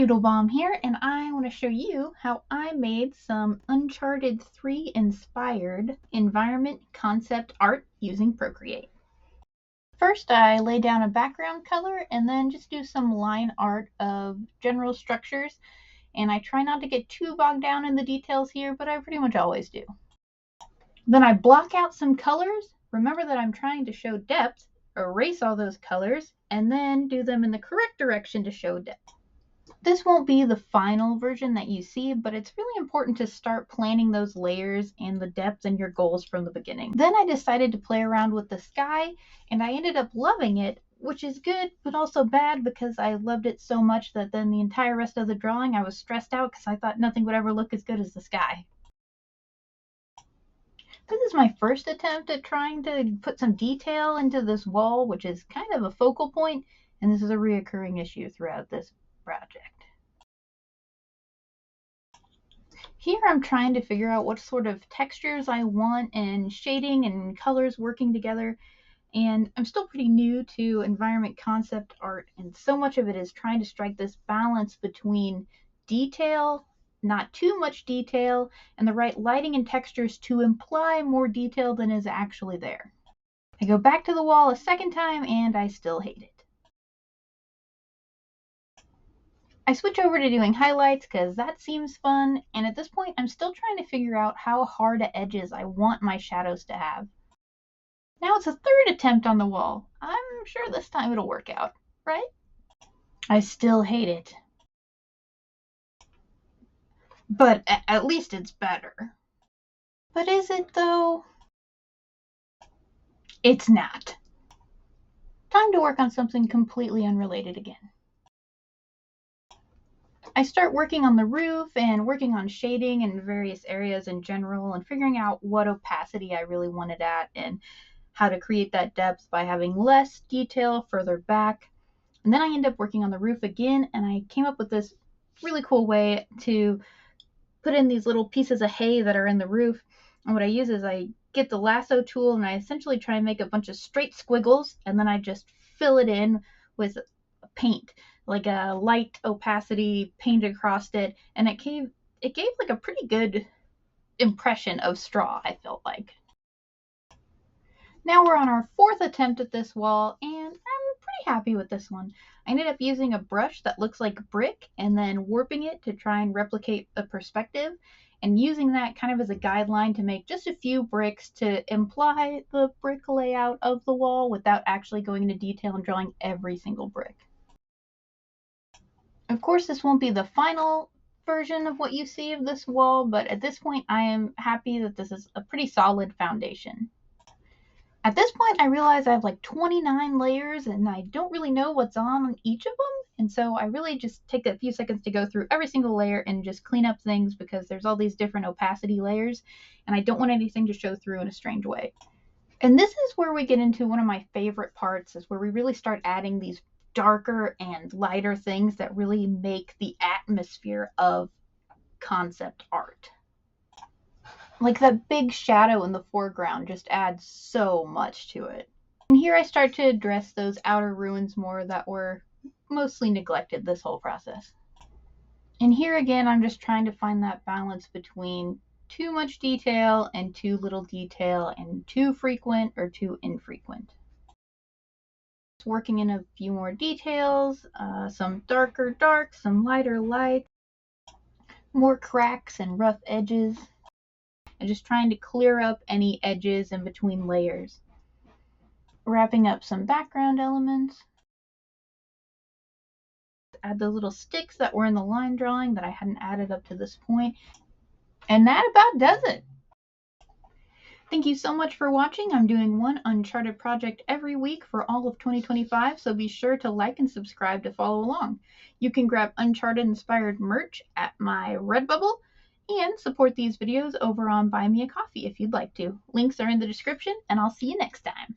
Doodlebomb here, and I want to show you how I made some Uncharted 3 inspired environment concept art using Procreate. First, I lay down a background color and then just do some line art of general structures, and I try not to get too bogged down in the details here, but I pretty much always do. Then I block out some colors. Remember that I'm trying to show depth, erase all those colors, and then do them in the correct direction to show depth. This won't be the final version that you see, but it's really important to start planning those layers and the depth and your goals from the beginning. Then I decided to play around with the sky, and I ended up loving it, which is good, but also bad because I loved it so much that then the entire rest of the drawing I was stressed out because I thought nothing would ever look as good as the sky. This is my first attempt at trying to put some detail into this wall, which is kind of a focal point, and this is a reoccurring issue throughout this project. Here I'm trying to figure out what sort of textures I want and shading and colors working together, and I'm still pretty new to environment concept art, and so much of it is trying to strike this balance between detail, not too much detail, and the right lighting and textures to imply more detail than is actually there. I go back to the wall a second time and I still hate it. I switch over to doing highlights because that seems fun, and at this point I'm still trying to figure out how hard at edges I want my shadows to have. Now it's a third attempt on the wall. I'm sure this time it'll work out, right? I still hate it. But at least it's better. But is it though? It's not. Time to work on something completely unrelated again. I start working on the roof and working on shading in various areas in general and figuring out what opacity I really wanted at and how to create that depth by having less detail further back. And then I end up working on the roof again, and I came up with this really cool way to put in these little pieces of hay that are in the roof. And what I use is I get the lasso tool and I essentially try and make a bunch of straight squiggles, and then I just fill it in with paint, like a light opacity paint across it, and it gave like a pretty good impression of straw, I felt like. Now we're on our fourth attempt at this wall, and I'm pretty happy with this one. I ended up using a brush that looks like brick and then warping it to try and replicate the perspective, and using that kind of as a guideline to make just a few bricks to imply the brick layout of the wall without actually going into detail and drawing every single brick. Of course, this won't be the final version of what you see of this wall, but at this point I am happy that this is a pretty solid foundation. At this point, I realize I have like 29 layers and I don't really know what's on each of them. And so I really just take a few seconds to go through every single layer and just clean up things because there's all these different opacity layers and I don't want anything to show through in a strange way. And this is where we get into one of my favorite parts, is where we really start adding these darker and lighter things that really make the atmosphere of concept art. Like that big shadow in the foreground just adds so much to it. And here I start to address those outer ruins more that were mostly neglected this whole process. And here again, I'm just trying to find that balance between too much detail and too little detail, and too frequent or too infrequent. Working in a few more details, some darker darks, some lighter lights, more cracks and rough edges, and just trying to clear up any edges in between layers. Wrapping up some background elements. Add the little sticks that were in the line drawing that I hadn't added up to this point. And that about does it. Thank you so much for watching. I'm doing one Uncharted project every week for all of 2025, so be sure to like and subscribe to follow along. You can grab Uncharted inspired merch at my Redbubble and support these videos over on Buy Me a Coffee if you'd like to. Links are in the description, and I'll see you next time.